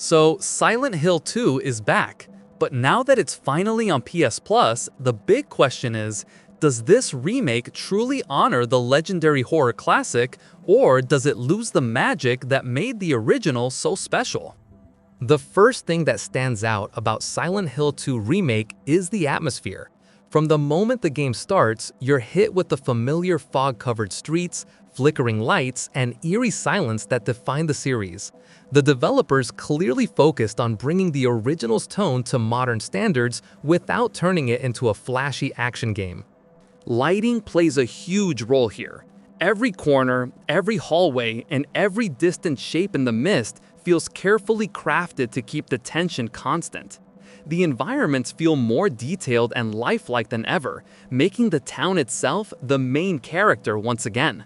So Silent Hill 2 is back, but now that it's finally on PS Plus, the big question is, does this remake truly honor the legendary horror classic, or does it lose the magic that made the original so special? The first thing that stands out about Silent Hill 2 Remake is the atmosphere. From the moment the game starts, you're hit with the familiar fog-covered streets, flickering lights, and eerie silence that define the series. The developers clearly focused on bringing the original's tone to modern standards without turning it into a flashy action game. Lighting plays a huge role here. Every corner, every hallway, and every distant shape in the mist feels carefully crafted to keep the tension constant. The environments feel more detailed and lifelike than ever, making the town itself the main character once again.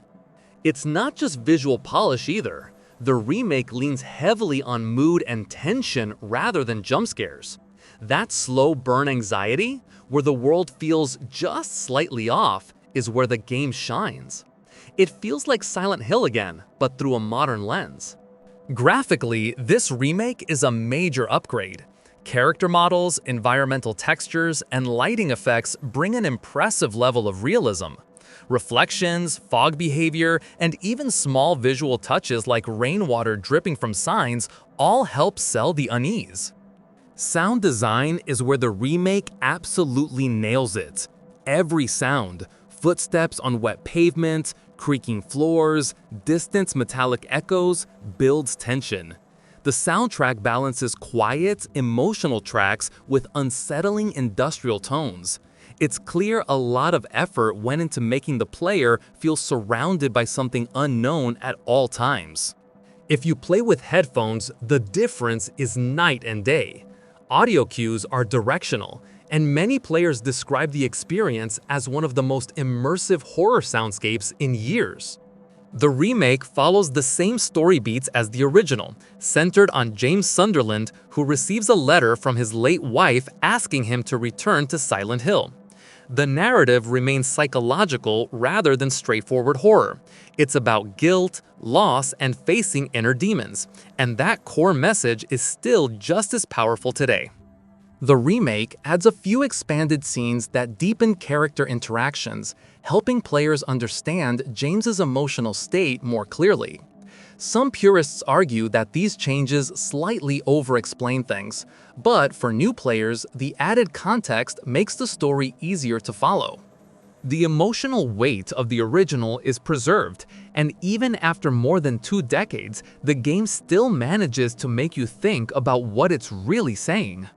It's not just visual polish either. The remake leans heavily on mood and tension rather than jump scares. That slow burn anxiety, where the world feels just slightly off, is where the game shines. It feels like Silent Hill again, but through a modern lens. Graphically, this remake is a major upgrade. Character models, environmental textures, and lighting effects bring an impressive level of realism. Reflections, fog behavior, and even small visual touches like rainwater dripping from signs all help sell the unease. Sound design is where the remake absolutely nails it. Every sound, footsteps on wet pavement, creaking floors, distant metallic echoes, builds tension. The soundtrack balances quiet, emotional tracks with unsettling industrial tones. It's clear a lot of effort went into making the player feel surrounded by something unknown at all times. If you play with headphones, the difference is night and day. Audio cues are directional, and many players describe the experience as one of the most immersive horror soundscapes in years. The remake follows the same story beats as the original, centered on James Sunderland, who receives a letter from his late wife asking him to return to Silent Hill. The narrative remains psychological rather than straightforward horror. It's about guilt, loss, and facing inner demons, and that core message is still just as powerful today. The remake adds a few expanded scenes that deepen character interactions, helping players understand James's emotional state more clearly. Some purists argue that these changes slightly over-explain things, but for new players, the added context makes the story easier to follow. The emotional weight of the original is preserved, and even after more than 2 decades, the game still manages to make you think about what it's really saying.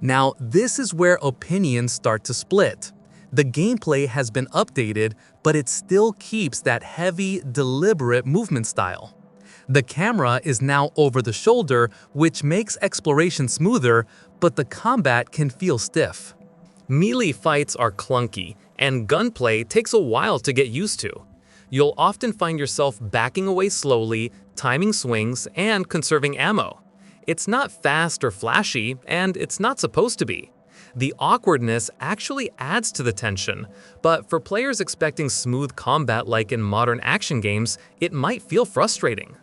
Now, this is where opinions start to split. The gameplay has been updated, but it still keeps that heavy, deliberate movement style. The camera is now over the shoulder, which makes exploration smoother, but the combat can feel stiff. Melee fights are clunky, and gunplay takes a while to get used to. You'll often find yourself backing away slowly, timing swings, and conserving ammo. It's not fast or flashy, and it's not supposed to be. The awkwardness actually adds to the tension, but for players expecting smooth combat like in modern action games, it might feel frustrating.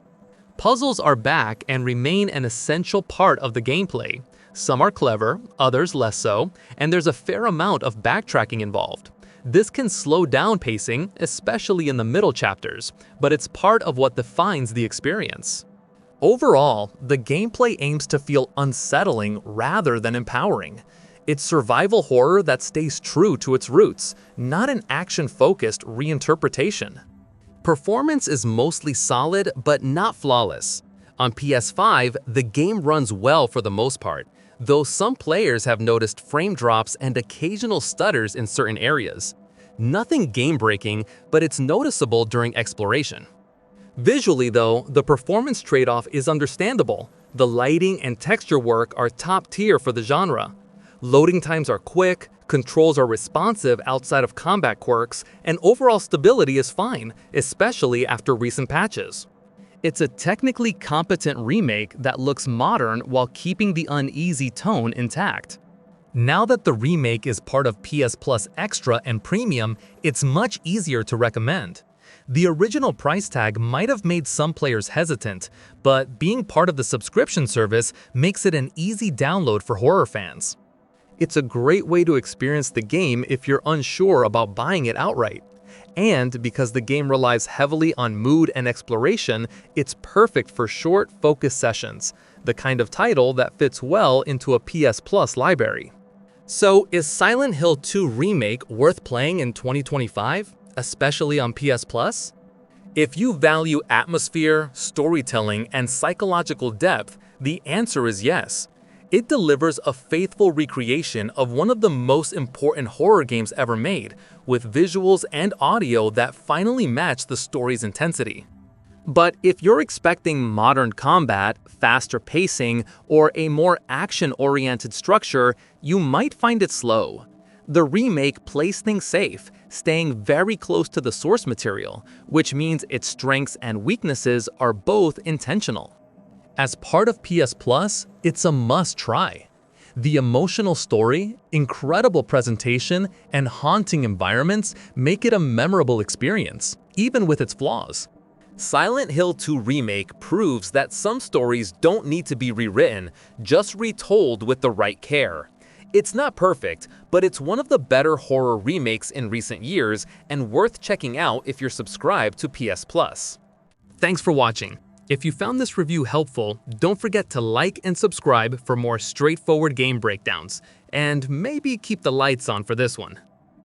Puzzles are back and remain an essential part of the gameplay. Some are clever, others less so, and there's a fair amount of backtracking involved. This can slow down pacing, especially in the middle chapters, but it's part of what defines the experience. Overall, the gameplay aims to feel unsettling rather than empowering. It's survival horror that stays true to its roots, not an action-focused reinterpretation. Performance is mostly solid but not flawless. On PS5, the game runs well for the most part, though some players have noticed frame drops and occasional stutters in certain areas. Nothing game-breaking, but it's noticeable during exploration. Visually though, the performance trade-off is understandable. The lighting and texture work are top tier for the genre. Loading times are quick, controls are responsive outside of combat quirks, and overall stability is fine, especially after recent patches. It's a technically competent remake that looks modern while keeping the uneasy tone intact. Now that the remake is part of PS Plus Extra and Premium, it's much easier to recommend. The original price tag might have made some players hesitant, but being part of the subscription service makes it an easy download for horror fans. It's a great way to experience the game if you're unsure about buying it outright. And because the game relies heavily on mood and exploration, it's perfect for short, focused sessions, the kind of title that fits well into a PS Plus library. So, is Silent Hill 2 Remake worth playing in 2025, especially on PS Plus? If you value atmosphere, storytelling, and psychological depth, the answer is yes. It delivers a faithful recreation of one of the most important horror games ever made, with visuals and audio that finally match the story's intensity. But if you're expecting modern combat, faster pacing, or a more action-oriented structure, you might find it slow. The remake plays things safe, staying very close to the source material, which means its strengths and weaknesses are both intentional. As part of PS Plus, it's a must-try. The emotional story, incredible presentation, and haunting environments make it a memorable experience, even with its flaws. Silent Hill 2 Remake proves that some stories don't need to be rewritten, just retold with the right care. It's not perfect, but it's one of the better horror remakes in recent years and worth checking out if you're subscribed to PS Plus. Thanks for watching. If you found this review helpful, don't forget to like and subscribe for more straightforward game breakdowns, and maybe keep the lights on for this one.